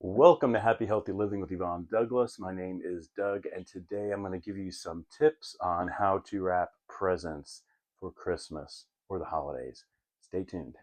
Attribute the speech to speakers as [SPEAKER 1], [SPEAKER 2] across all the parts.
[SPEAKER 1] Welcome to Happy Healthy Living with Yvonne Douglas. My name is Doug, and today I'm going to give you some tips on how to wrap presents for Christmas or the holidays. Stay tuned.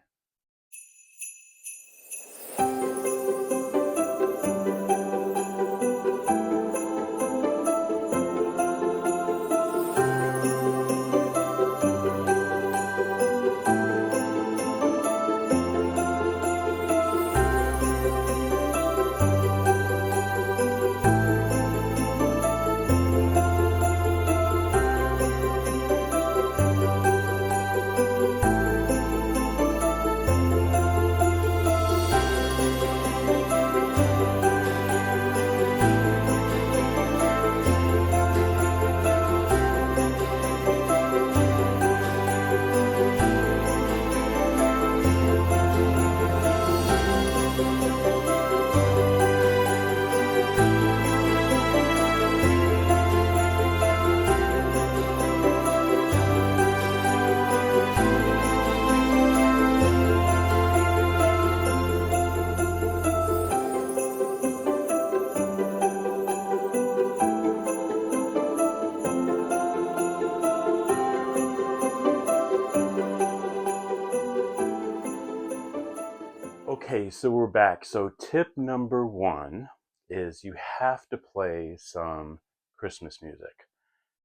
[SPEAKER 1] Okay, so we're back. So, tip number one is you have to play some Christmas music.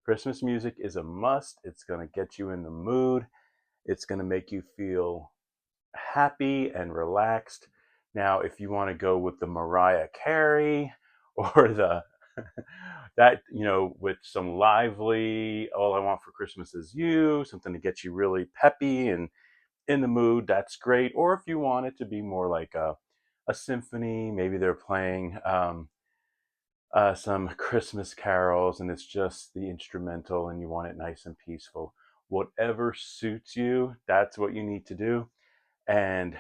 [SPEAKER 1] Christmas music is a must. It's going to get you in the mood, it's going to make you feel happy and relaxed. Now, if you want to go with the Mariah Carey or the that with some lively "All I Want for Christmas Is You," something to get you really peppy and in the mood, that's great. Or if you want it to be more like a symphony, maybe they're playing some Christmas carols and it's just the instrumental and you want it nice and peaceful. Whatever suits you, that's what you need to do. And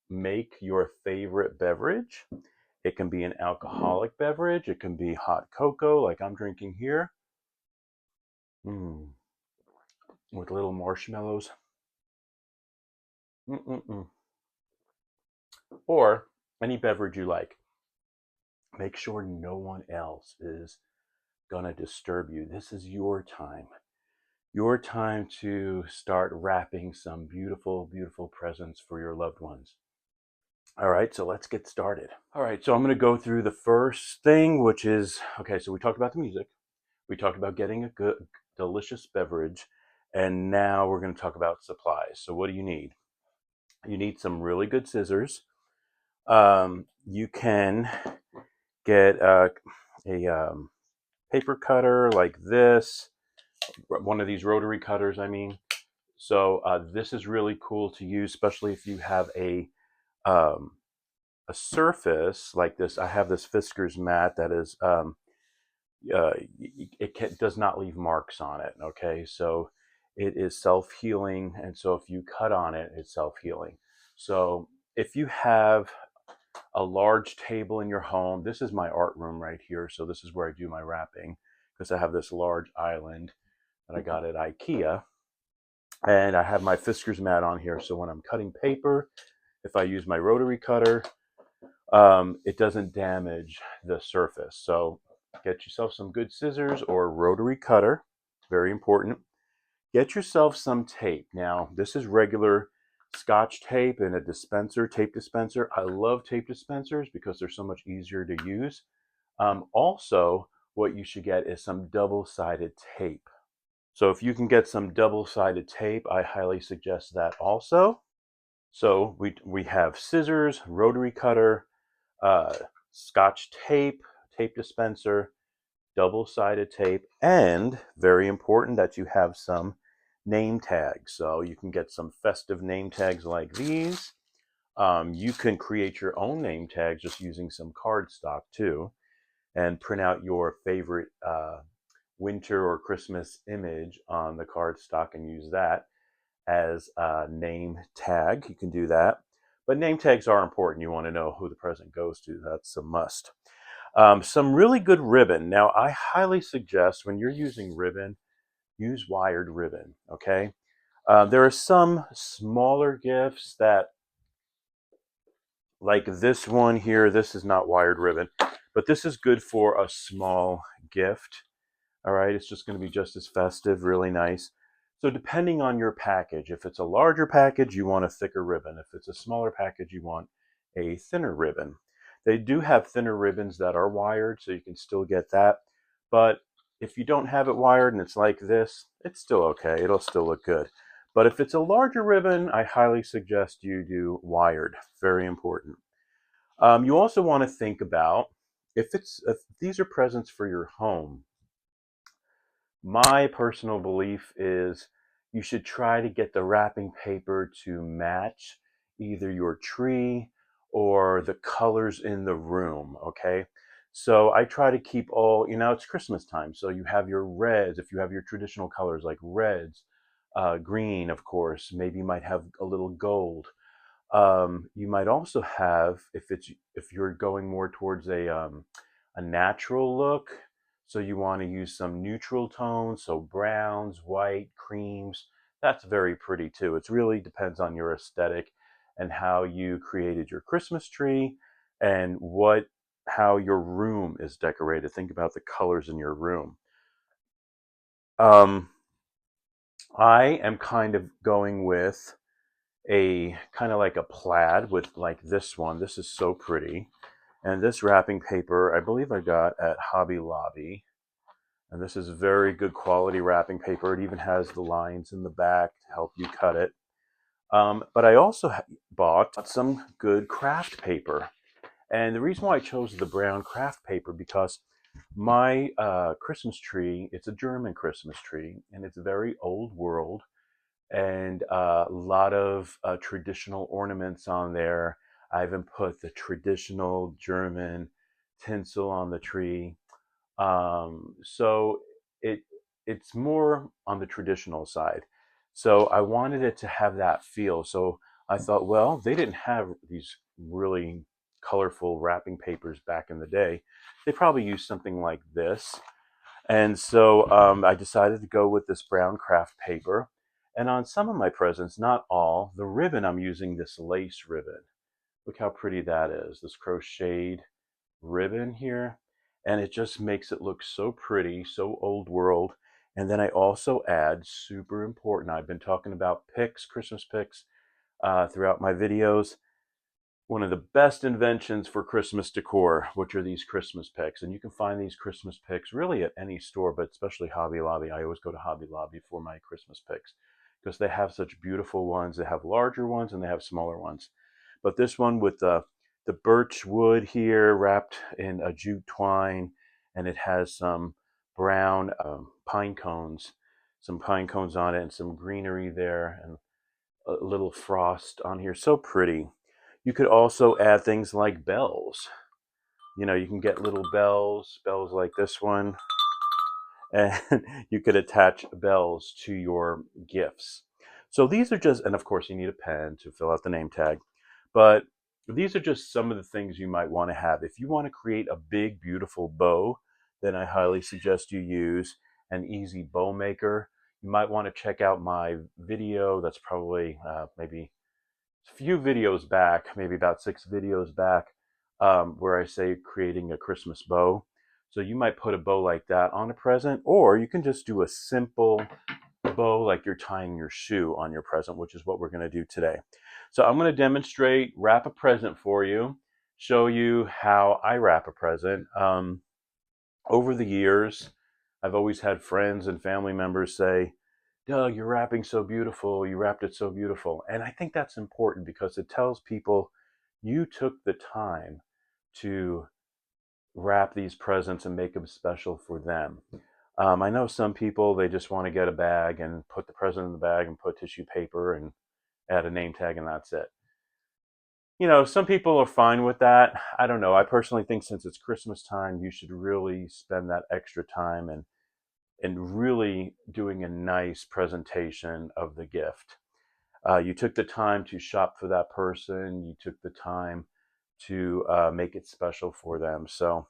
[SPEAKER 1] make your favorite beverage. It can be an alcoholic beverage, it can be hot cocoa, like I'm drinking here, mm, with little marshmallows. Mm-mm-mm. Or any beverage you like. Make sure no one else is going to disturb you. This is your time. Your time to start wrapping some beautiful, beautiful presents for your loved ones. All right, so let's get started. All right, so I'm going to go through the first thing, which is okay, so we talked about the music, we talked about getting a good, delicious beverage, and now we're going to talk about supplies. So, what do you need? You need some really good scissors. You can get a paper cutter like this, one of these rotary cutters, I mean. So this is really cool to use, especially if you have um, a surface like this. I have this Fiskars mat that is does not leave marks on it. Okay, so it is self-healing, and so if you cut on it, it's self-healing. So if you have a large table in your home, this is my art room right here. So this is where I do my wrapping because I have this large island that I got at IKEA. And I have my Fiskars mat on here. So when I'm cutting paper, if I use my rotary cutter, it doesn't damage the surface. So get yourself some good scissors or rotary cutter. Very important. Get yourself some tape. Now, this is regular Scotch tape in a dispenser, tape dispenser. I love tape dispensers because they're so much easier to use. Also, what you should get is some double-sided tape. So if you can get some double-sided tape, I highly suggest that also. So we have scissors, rotary cutter, uh, Scotch tape, tape dispenser, double-sided tape, and very important that you have some name tags. So you can get some festive name tags like these. You can create your own name tags just using some cardstock too, and print out your favorite winter or Christmas image on the cardstock and use that as a name tag. You can do that. But name tags are important. You want to know who the present goes to. That's a must. Some really good ribbon. Now, I highly suggest when you're using ribbon, use wired ribbon. Okay. There are some smaller gifts that like this one here, this is not wired ribbon, but this is good for a small gift. All right, it's just going to be just as festive, really nice. So depending on your package, if it's a larger package, you want a thicker ribbon. If it's a smaller package, you want a thinner ribbon. They do have thinner ribbons that are wired, so you can still get that. But if you don't have it wired and it's like this, it's still okay. It'll still look good. But if it's a larger ribbon, I highly suggest you do wired. Very important. You also want to think about if these are presents for your home. My personal belief is you should try to get the wrapping paper to match either your tree or the colors in the room, okay? So I try to keep all, it's Christmas time, so you have your reds, if you have your traditional colors like reds, green, of course, maybe you might have a little gold. You might also have, if you're going more towards a natural look, so you want to use some neutral tones, so browns, white, creams. That's very pretty too. It really depends on your aesthetic and how you created your Christmas tree and how your room is decorated. Think about the colors in your room. Um, I am kind of going with a kind of like a plaid with like this one. This is so pretty. And this wrapping paper, I believe I got at Hobby Lobby. And this is very good quality wrapping paper. It even has the lines in the back to help you cut it. But I also bought some good craft paper. And the reason why I chose the brown craft paper, because my Christmas tree, it's a German Christmas tree, and it's very old world, and a lot of traditional ornaments on there. I even put the traditional German tinsel on the tree. So it it's more on the traditional side. So I wanted it to have that feel. So I thought, well, they didn't have these really colorful wrapping papers back in the day. They probably used something like this. And so I decided to go with this brown craft paper. And on some of my presents, not all, the ribbon, I'm using this lace ribbon. Look how pretty that is, this crocheted ribbon here. And it just makes it look so pretty, so old world. And then I also add, super important, I've been talking about picks, Christmas picks, throughout my videos. One of the best inventions for Christmas decor, which are these Christmas picks. And you can find these Christmas picks really at any store, but especially Hobby Lobby. I always go to Hobby Lobby for my Christmas picks because they have such beautiful ones. They have larger ones and they have smaller ones. But this one with the birch wood here wrapped in a jute twine, and it has some brown pine cones, some pine cones on it, and some greenery there, and a little frost on here. So pretty. You could also add things like bells. You can get little bells like this one, and you could attach bells to your gifts. So these are just, and of course you need a pen to fill out the name tag, but these are just some of the things you might want to have. If you want to create a big, beautiful bow, then I highly suggest you use an easy bow maker. You might want to check out my video that's probably maybe a few videos back, maybe about 6 videos back, where I say creating a Christmas bow. So you might put a bow like that on a present, or you can just do a simple bow like you're tying your shoe on your present, which is what we're going to do today. So I'm going to demonstrate, wrap a present for you, show you how I wrap a present. Over the years, I've always had friends and family members say, Doug, you're wrapping so beautiful. You wrapped it so beautiful. And I think that's important because it tells people you took the time to wrap these presents and make them special for them. I know some people, they just want to get a bag and put the present in the bag and put tissue paper and add a name tag and that's it. Some people are fine with that. I don't know. I personally think since it's Christmas time, you should really spend that extra time and really doing a nice presentation of the gift. You took the time to shop for that person. You took the time to make it special for them. So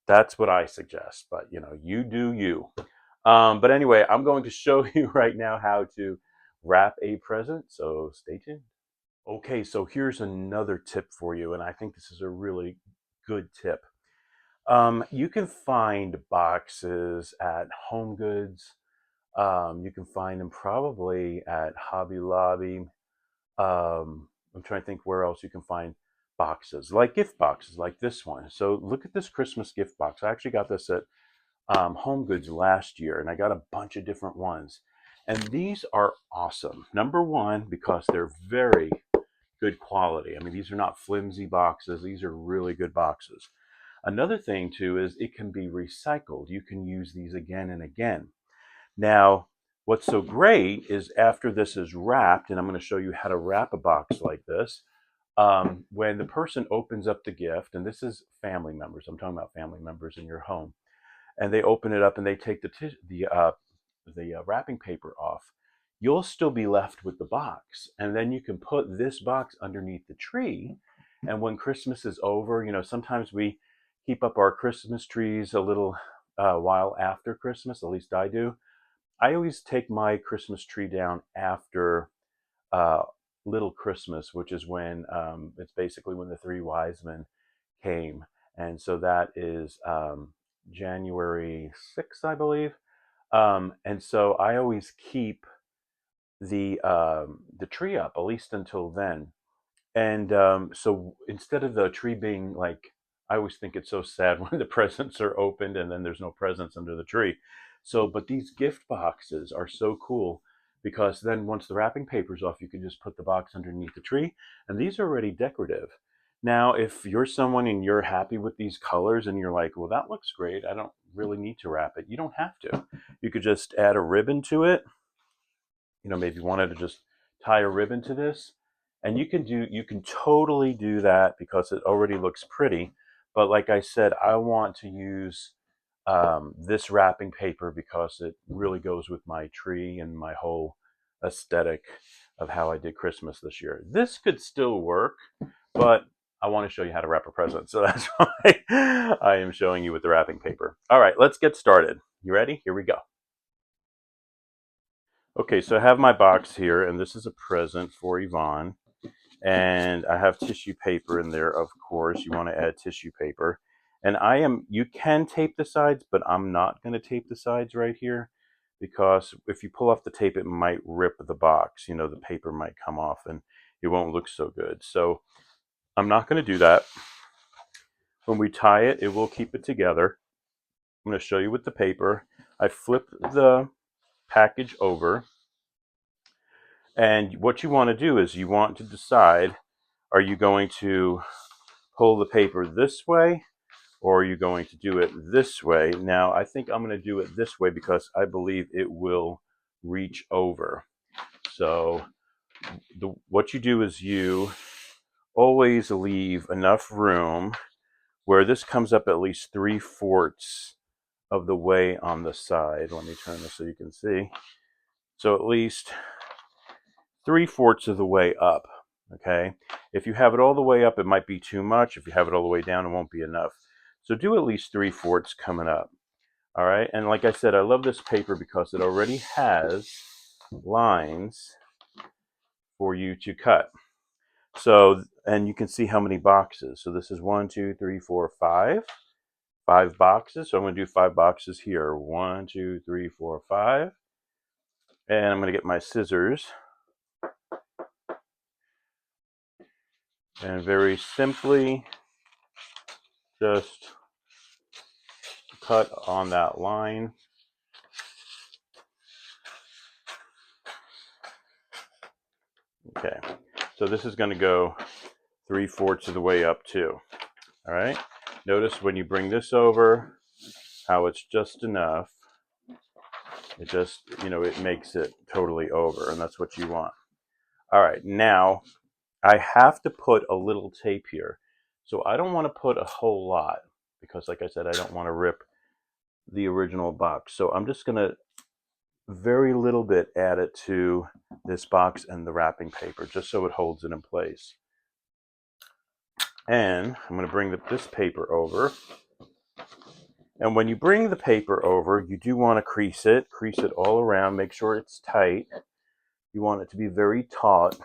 [SPEAKER 1] that's what I suggest. But you do you. But anyway, I'm going to show you right now how to wrap a present. So stay tuned. Okay, so here's another tip for you, and I think this is a really good tip. You can find boxes at Home Goods. You can find them probably at Hobby Lobby. I'm trying to think where else you can find boxes, like gift boxes, like this one. So look at this Christmas gift box. I actually got this at Home Goods last year, and I got a bunch of different ones. And these are awesome. Number one, because they're very good quality. I mean, these are not flimsy boxes. These are really good boxes. Another thing too is it can be recycled. You can use these again and again. Now, what's so great is after this is wrapped, and I'm going to show you how to wrap a box like this. When the person opens up the gift, and this is family members, I'm talking about family members in your home, and they open it up and they take the wrapping paper off, you'll still be left with the box, and then you can put this box underneath the tree. And when Christmas is over, sometimes we keep up our Christmas trees a little while after Christmas. At least I do. I always take my Christmas tree down after uh, Little Christmas, which is when it's basically when the three wise men came. And so that is January 6th, I believe. And so I always keep the tree up, at least until then. And so instead of the tree being like, I always think it's so sad when the presents are opened and then there's no presents under the tree. So, but these gift boxes are so cool because then once the wrapping paper's off, you can just put the box underneath the tree, and these are already decorative. Now, if you're someone and you're happy with these colors and you're like, well, that looks great, I don't really need to wrap it, you don't have to. You could just add a ribbon to it. Maybe you wanted to just tie a ribbon to this, and you can totally do that because it already looks pretty. But like I said, I want to use this wrapping paper because it really goes with my tree and my whole aesthetic of how I did Christmas this year. This could still work, but I want to show you how to wrap a present, so that's why I am showing you with the wrapping paper. All right, let's get started. You ready? Here we go. Okay, so I have my box here, and this is a present for Yvonne. And I have tissue paper in there, of course. You want to add tissue paper. And you can tape the sides, but I'm not going to tape the sides right here because if you pull off the tape, it might rip the box. The paper might come off and it won't look so good. So I'm not going to do that. When we tie it, it will keep it together. I'm going to show you with the paper. I flip the package over. And what you want to do is you want to decide, are you going to pull the paper this way or are you going to do it this way? Now, I think I'm going to do it this way because I believe it will reach over. So what you do is you always leave enough room where this comes up at least 3/4 of the way on the side. Let me turn this so you can see. So at least 3/4 of the way up. Okay. If you have it all the way up, it might be too much. If you have it all the way down, it won't be enough. So do at least 3/4 coming up. All right. And like I said, I love this paper because it already has lines for you to cut. So, and you can see how many boxes. So this is 1, 2, 3, 4, 5. 5 boxes. So I'm going to do 5 boxes here. 1, 2, 3, 4, 5. And I'm going to get my scissors. And very simply, just cut on that line. Okay, so this is going to go 3/4 of the way up too. All right, notice when you bring this over how it's just enough. It just, it makes it totally over, and that's what you want. All right, now I have to put a little tape here. So I don't want to put a whole lot because, like I said, I don't want to rip the original box. So I'm just going to very little bit add it to this box and the wrapping paper just so it holds it in place. And I'm going to bring this paper over. And when you bring the paper over, you do want to crease it all around, make sure it's tight. You want it to be very taut.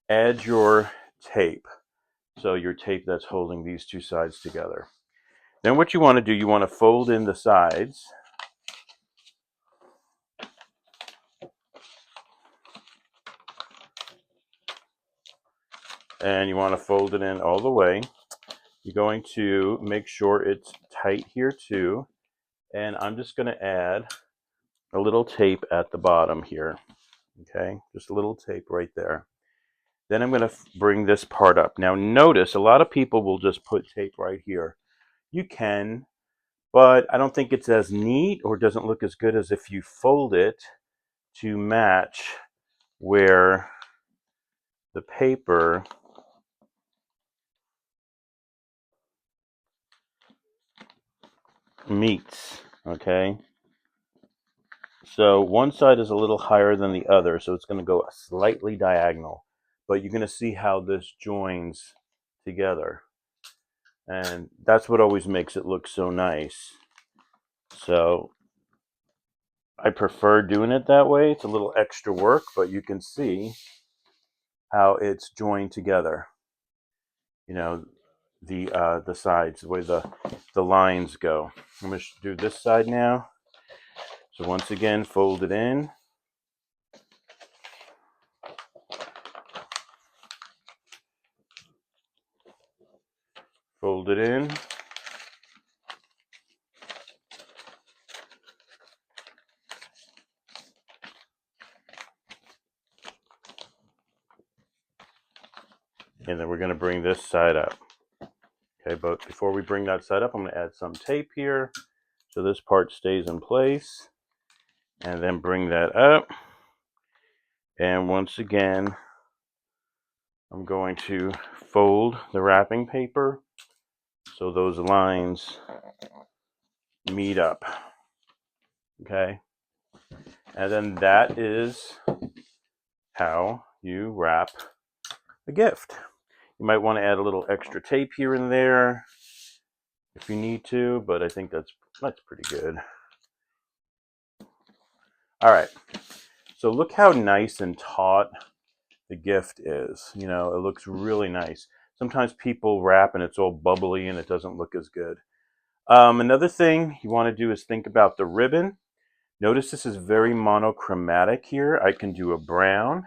[SPEAKER 1] add your tape. So your tape that's holding these two sides together. Then what you want to do, you want to fold in the sides. And you want to fold it in all the way. You're going to make sure it's tight here too. And I'm just going to add a little tape at the bottom here. Okay, just a little tape right there. Then I'm going to bring this part up. Now notice a lot of people will just put tape right here. You can, but I don't think it's as neat or doesn't look as good as if you fold it to match where the paper meets. Okay, so one side is a little higher than the other, so it's going to go slightly diagonal, but you're going to see how this joins together, and that's what always makes it look so nice. So I prefer doing it that way. It's a little extra work, but you can see how it's joined together. You know, the sides, the way the lines go. I'm going to do this side now. So once again, fold it in. Fold it in. And then we're going to bring this side up. Okay, but before we bring that side up, I'm going to add some tape here so this part stays in place. And then bring that up. And once again, I'm going to fold the wrapping paper so those lines meet up. Okay, and then that is how you wrap a gift. You might want to add a little extra tape here and there if you need to, but I think that's pretty good. All right, so look how nice and taut the gift is. You know, it looks really nice. Sometimes people wrap and it's all bubbly and it doesn't look as good. Another thing you want to do is think about the ribbon. Notice this is very monochromatic here. I can do a brown.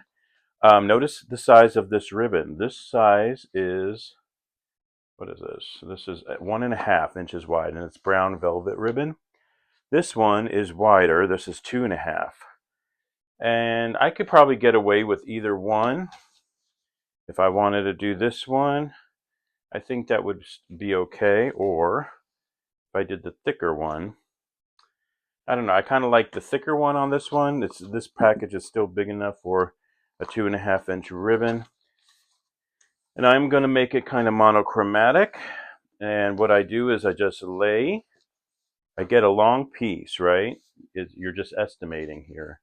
[SPEAKER 1] Notice the size of this ribbon. This size is, what is this? This is 1.5 inches wide, and it's brown velvet ribbon. This one is wider. This is 2.5. And I could probably get away with either one. If I wanted to do this one, I think that would be okay. Or if I did the thicker one, I don't know. I kind of like the thicker one on this one. This package is still big enough for a 2.5-inch ribbon. And I'm going to make it kind of monochromatic. And what I do is I just I get a long piece, right? You're just estimating here.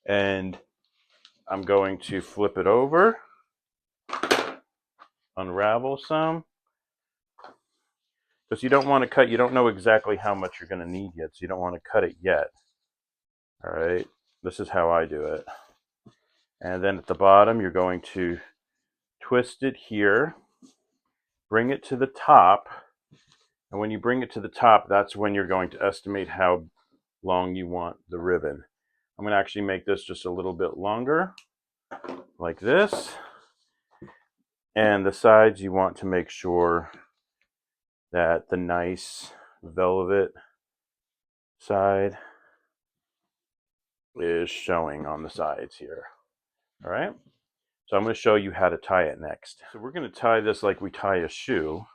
[SPEAKER 1] And I'm going to flip it over, unravel some. Because you don't want to cut, you don't know exactly how much you're going to need yet, so you don't want to cut it yet. All right, this is how I do it. And then at the bottom, you're going to twist it here, bring it to the top. And when you bring it to the top, that's when you're going to estimate how long you want the ribbon. I'm going to actually make this just a little bit longer, like this. And the sides, you want to make sure that the nice velvet side is showing on the sides here. All right, so I'm going to show you how to tie it next. So we're going to tie this like we tie a shoe,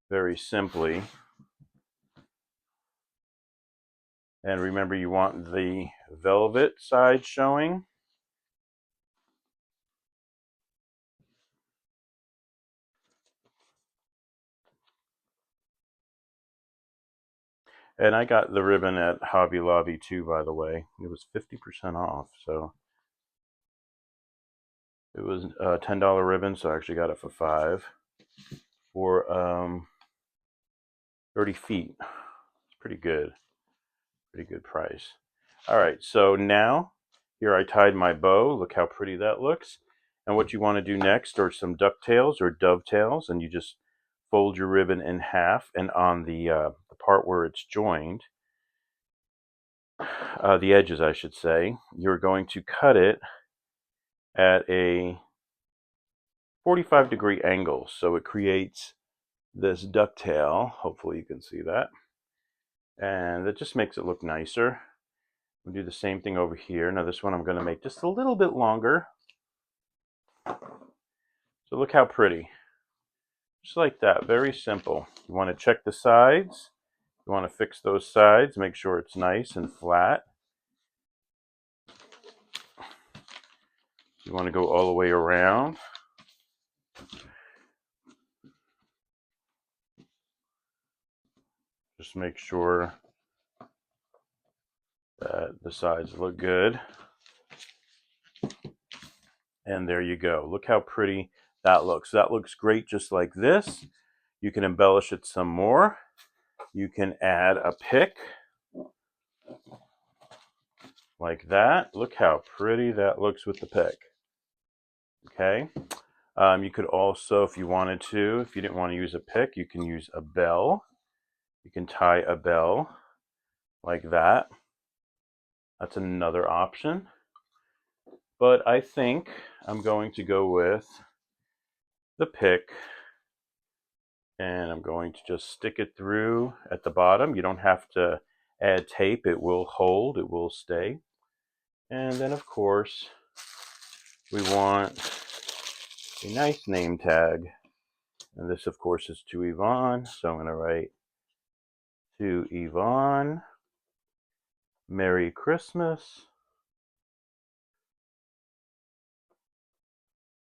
[SPEAKER 1] very simply. And remember, you want the velvet side showing. And I got the ribbon at Hobby Lobby too, by the way. It was 50% off, so it was a $10 ribbon, so I actually got it for $5 for 30 feet. It's pretty good price. All right, so now here I tied my bow. Look how pretty that looks. And what you want to do next are some ducktails or dovetails, and you just fold your ribbon in half, and on the part where it's joined, the edges I should say, you're going to cut it at a 45-degree angle, so it creates this ducktail. Hopefully you can see that, and it just makes it look nicer. We'll do the same thing over here. Now this one I'm going to make just a little bit longer. So look how pretty. Just like that, very simple. You want to check the sides. You want to fix those sides, make sure it's nice and flat. You want to go all the way around. Just make sure that the sides look good. And there you go. Look how pretty that looks. That looks great just like this. You can embellish it some more. You can add a pick like that. Look how pretty that looks with the pick. Okay. You could also, if you wanted to, if you didn't want to use a pick, you can use a bell. You can tie a bell like that. That's another option. But I think I'm going to go with the pick, and I'm going to just stick it through at the bottom. You don't have to add tape. It will hold, it will stay. And then of course, we want a nice name tag. And this of course is to Yvonne. So I'm going to write, to Yvonne, Merry Christmas,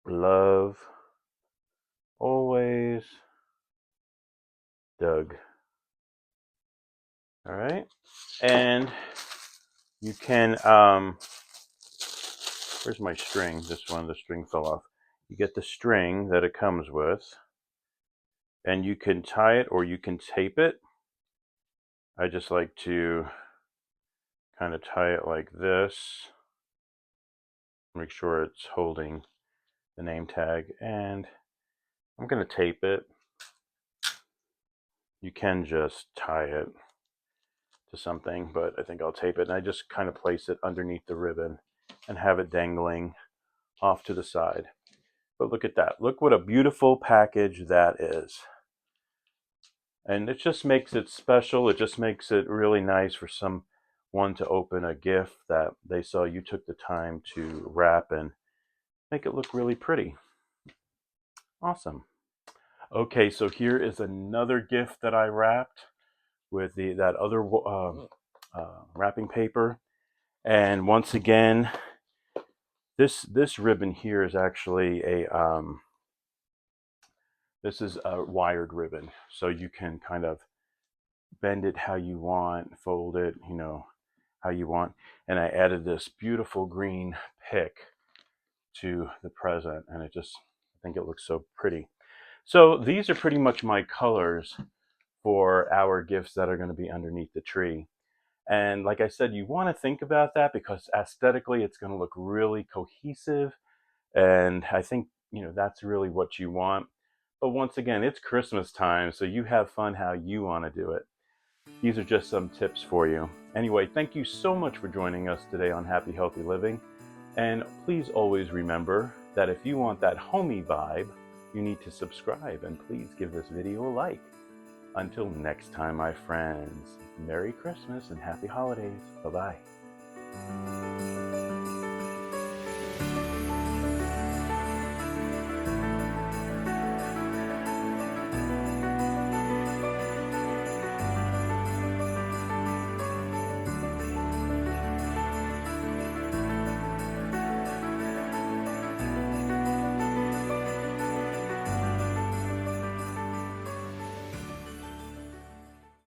[SPEAKER 1] love, always, Doug. All right. And you can, where's my string? This one, the string fell off. You get the string that it comes with, and you can tie it or you can tape it. I just like to kind of tie it like this. Make sure it's holding the name tag, and I'm going to tape it. You can just tie it to something, but I think I'll tape it, and I just kind of place it underneath the ribbon and have it dangling off to the side. But look at that. Look what a beautiful package that is. And it just makes it special. It just makes it really nice for someone to open a gift that they saw you took the time to wrap and make it look really pretty. Awesome. Okay, so here is another gift that I wrapped with that other wrapping paper. And once again, this ribbon here is actually this is a wired ribbon, so you can kind of bend it how you want, fold it, how you want. And I added this beautiful green pick to the present, and I think it looks so pretty. So these are pretty much my colors for our gifts that are going to be underneath the tree. And like I said, you want to think about that because aesthetically it's going to look really cohesive. And I think, that's really what you want. But once again, it's Christmas time, so you have fun how you want to do it. These are just some tips for you. Anyway, thank you so much for joining us today on Happy Healthy Living. And please always remember that if you want that homey vibe, you need to subscribe, and please give this video a like. Until next time, my friends, Merry Christmas and Happy Holidays. Bye-bye.